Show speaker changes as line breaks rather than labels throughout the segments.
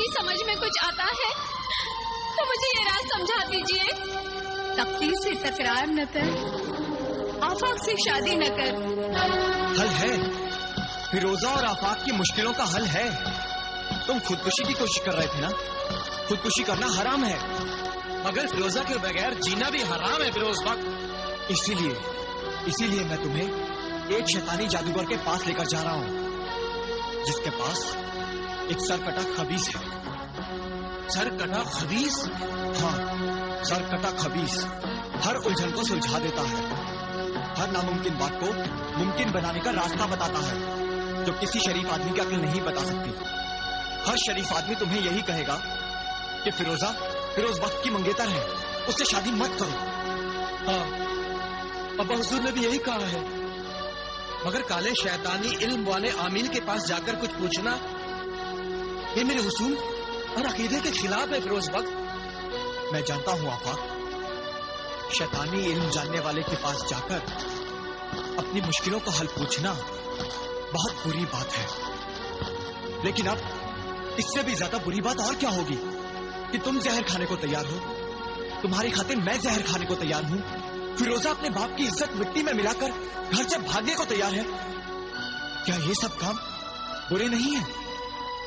आपकी समझ में कुछ आता है तो मुझे ये राज समझा दीजिए। तकदीर से तकरार न कर, आफाक से शादी न कर।
हल है, फिरोजा और आफाक की मुश्किलों का हल है। तुम खुदकुशी की कोशिश कर रहे थे ना? खुदकुशी करना हराम है,
मगर फिरोजा के बगैर जीना भी हराम है फिरोज बख्त।
इसीलिए मैं तुम्हें एक शैतानी जादूगर के पास लेकर जा रहा हूँ, जिसके पास एक सरकटा खबीस है।
सरकटा खबीस?
हाँ, सरकटा खबीस हर उलझन को सुलझा देता है, हर नामुमकिन बात को मुमकिन बनाने का रास्ता बताता है, जो किसी शरीफ आदमी की अक्ल नहीं बता सकती। हर शरीफ आदमी तुम्हें यही कहेगा कि फिरोज बख्त की मंगेतर है, उससे शादी मत करो।
हाँ, अब्बा हुजूर ने भी यही कहा है, मगर काले शैतानी इल्म वाले आमील के पास जाकर कुछ पूछना ये मेरे उसूल और अकीदे के खिलाफ है फिरोज बख्त।
मैं जानता हूँ आफाक, शैतानी इल्म जानने वाले के पास जाकर अपनी मुश्किलों का हल पूछना बहुत बुरी बात है, लेकिन अब इससे भी ज्यादा बुरी बात और क्या होगी कि तुम जहर खाने को तैयार हो। तुम्हारी खातिर मैं जहर खाने को तैयार हूँ। फिरोजा अपने बाप की इज्जत मिट्टी में मिलाकर घर से भागने को तैयार है। क्या ये सब काम बुरे नहीं है?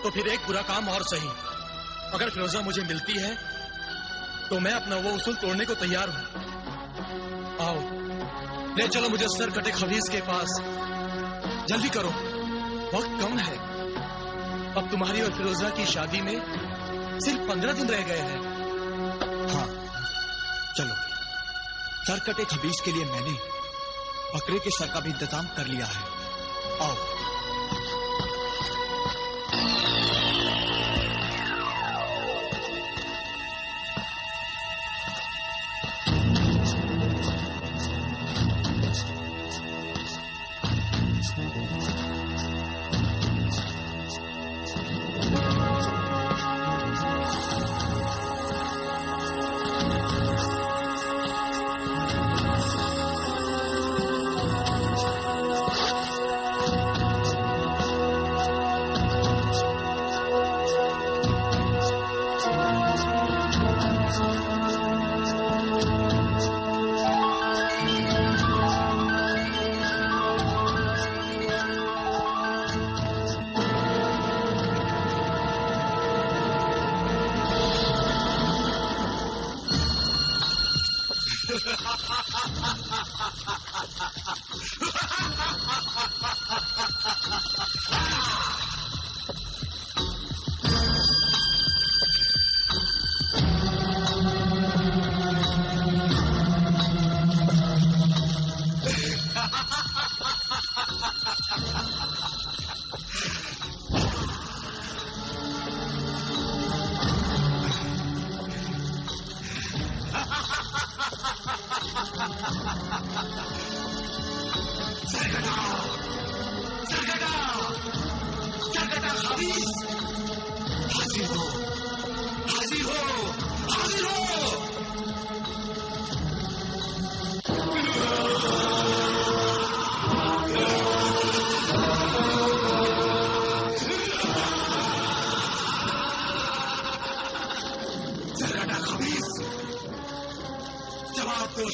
तो फिर एक बुरा काम और सही, अगर फिरोजा मुझे मिलती है तो मैं अपना वो उसूल तोड़ने को तैयार हूँ। आओ, ले चलो मुझे सरकटे खबीस के पास। जल्दी करो, वक्त कम है। अब तुम्हारी और फिरोजा की शादी में सिर्फ 15 दिन रह गए हैं।
हाँ, चलो। सरकटे खबीस के लिए मैंने बकरे के सर का भी इंतजाम कर लिया है। आओ।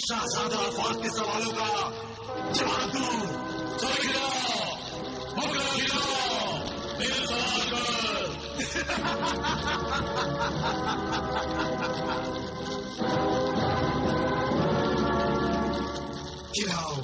शाहजादा आफाक के सवालों का जवाब दो। मेरे सवाल कर खिलाओ।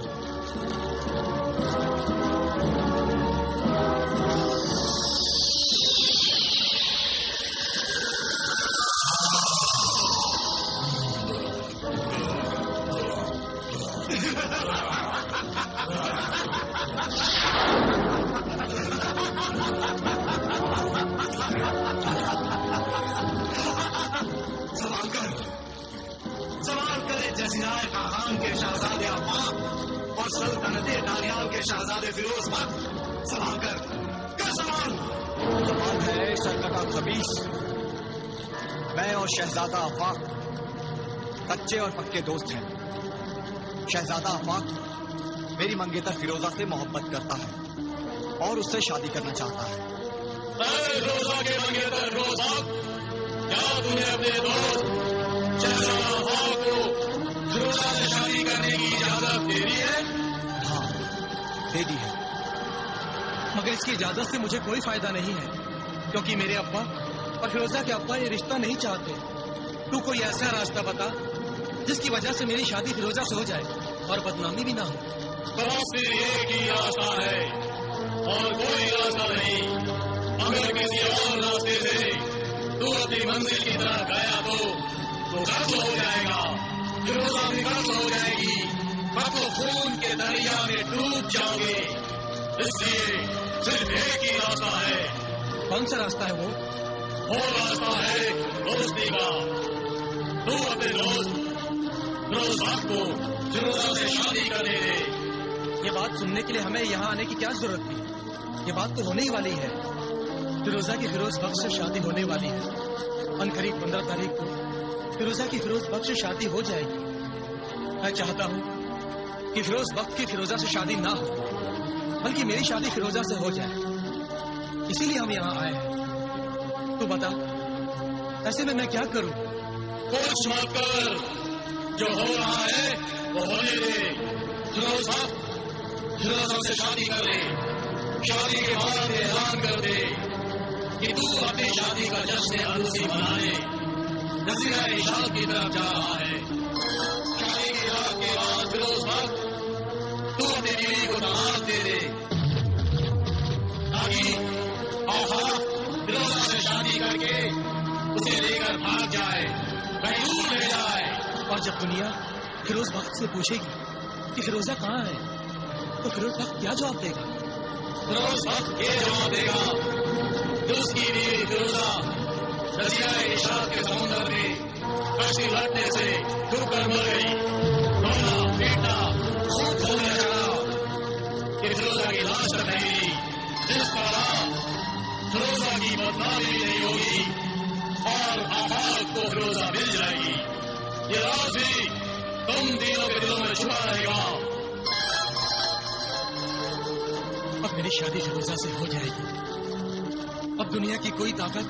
सवाल करे जज़ीराए खाकान के शहजादे आफाक और सल्तनते डालियान के शहजादे फिरोज बख्त। सवाल कर सवाल।
सवाल है सरकटा खबीस, मैं और शहजादा आफाक कच्चे और पक्के दोस्त हैं। शहजादा आफाक मेरी मंगेतर फिरोजा से मोहब्बत करता है और उससे शादी करना चाहता है।
फिरोजा के मंगेतर फिरोजा
दे दी है,
मगर इसकी इजाजत से मुझे कोई फायदा नहीं है, क्योंकि मेरे अब्बा और फिरोजा के अब्बा ये रिश्ता नहीं चाहते। तू कोई ऐसा रास्ता बता जिसकी वजह से मेरी शादी फिरोजा से हो जाए और बदनामी भी ना हो।
बस एक ही रास्ता है और कोई रास्ता नहीं। अगर किसी और रास्ते से तू अपनी मंजिल की तरफ गया तो कर्ज हो जाएगा, फिरोजा भी कर्ज हो जाएगी, तब तो खून के दरिया में डूब जाओगे। इसलिए सिर्फ एक ही रास्ता है।
कौन सा रास्ता है वो
रास्ता है दोस्ती का। तू अपने दोस्त फिरोजा को फिरोजा से शादी करने दे।
ये बात सुनने के लिए हमें यहाँ आने की क्या जरूरत थी? ये बात तो होने ही वाली है। फिरोजा की फिरोज बख्श से शादी होने वाली है। अनकरीब 15 तारीख को फिरोजा की फिरोज बख्श से शादी हो जाएगी। मैं चाहता हूँ कि फिरोज बख्श की फिरोजा से शादी ना हो, बल्कि मेरी शादी फिरोजा से हो जाए। इसीलिए हम यहाँ आए हैं। तू बता, ऐसे में मैं क्या करूँ?
कुछ मत कर, जो हो रहा है वो होने दे। फिरोजा से शादी कर ले। शादी के बाद ऐलान कर दे कि तू अपनी शादी का जश्न अरूसी मनाने जज़ीरा इशाद की तरफ जा रहा है। शादी की रात के बाद फिरोजा तू अपनी बीवी को तलाक दे दे, ताकि आफाक फिरोजा से शादी करके उसे लेकर भाग जाए, कहीं दूर ले जाए।
और जब दुनिया फिरोज बख्श से पूछेगी कि फिरोजा कहाँ है, तो फिरोज बख्श क्या जवाब देगा?
फिरोज बख्श ये जवाब देगा कि उसकी बीवी फिरोजा जज़ीरा इशाद के समुद्र में कश्ती लड़ने से डूबकर मर गई। रोना पीटना खूब होने लगा कि फिरोजा की लाश तक नहीं मिली। इस तरह फिरोजा की बदनामी भी नहीं होगी और आफाक को फिरोजा मिल जाएगी। ये राज भी तुम तीनों के दिलों में छुपा रहेगा।
अब मेरी शादी फिरोजा से हो जाएगी। अब दुनिया की कोई ताकत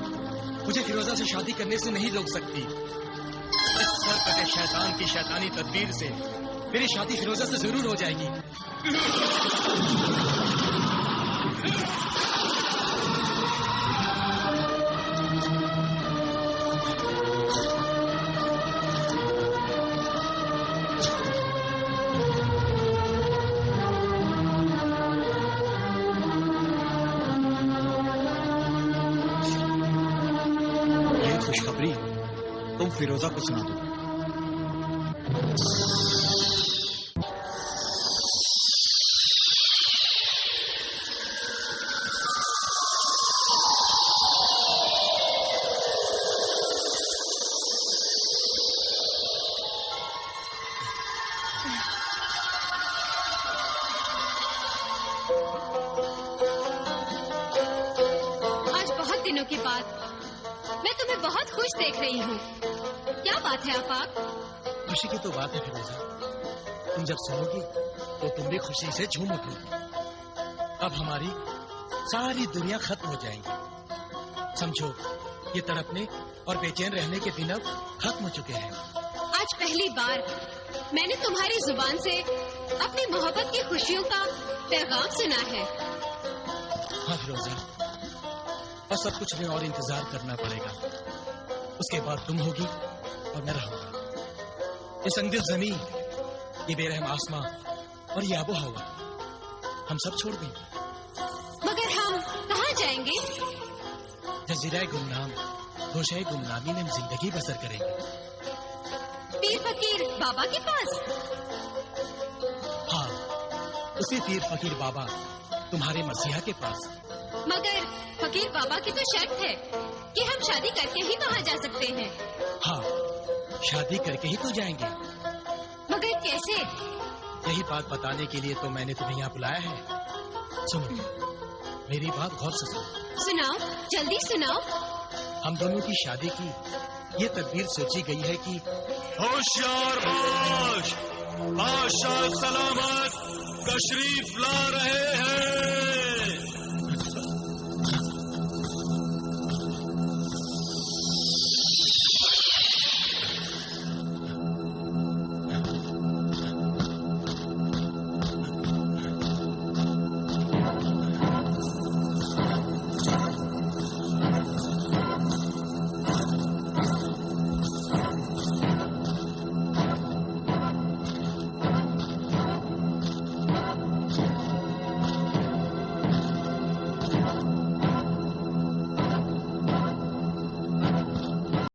मुझे फिरोजा से शादी करने से नहीं रोक सकती। इस सरकटे शैतान की शैतानी तदबीर से मेरी शादी फिरोजा से जरूर हो जाएगी।
खुशखबरी तुम फिरोजा को सुना दो।
आज बहुत दिनों के बाद मैं तुम्हें बहुत खुश देख रही हूँ। क्या बात है आफाक?
खुशी की तो बात है फिरोजा। तुम जब सोओगी तो तुम भी खुशी से झूम उठोगी। अब हमारी सारी दुनिया खत्म हो जाएगी। समझो, ये तड़पने और बेचैन रहने के दिन अब खत्म हो चुके हैं।
आज पहली बार मैंने तुम्हारी जुबान से अपनी मोहब्बत की खुशियों का पैगाम सुना है।
हाँ फिरोजा, बस सब कुछ में और इंतजार करना पड़ेगा। उसके बाद तुम होगी और मैं रहूंगा। ये संदिग्ध जमीन, ये बेरहम आसमां और ये आबो हवा हम सब छोड़ देंगे।
मगर हम कहाँ जाएंगे?
जजीरा गुमनाम, गोशाए गुमनामी में हम जिंदगी बसर करेंगे।
पीर फकीर बाबा के पास?
हाँ, उसी पीर फकीर बाबा तुम्हारे मसीहा के पास।
मगर फकीर बाबा की तो शर्त है कि हम शादी करके ही वहाँ जा सकते हैं।
हाँ, शादी करके ही तो जाएंगे।
मगर कैसे?
यही बात बताने के लिए तो मैंने तुम्हें यहाँ बुलाया है। सुनो, मेरी बात गौर से सुनो।
सुनाओ, जल्दी सुनाओ।
हम दोनों की शादी की ये तदबीर सोची गई है कि
होशियार बाश, बादशाह सलामत तशरीफ ला रहे हैं।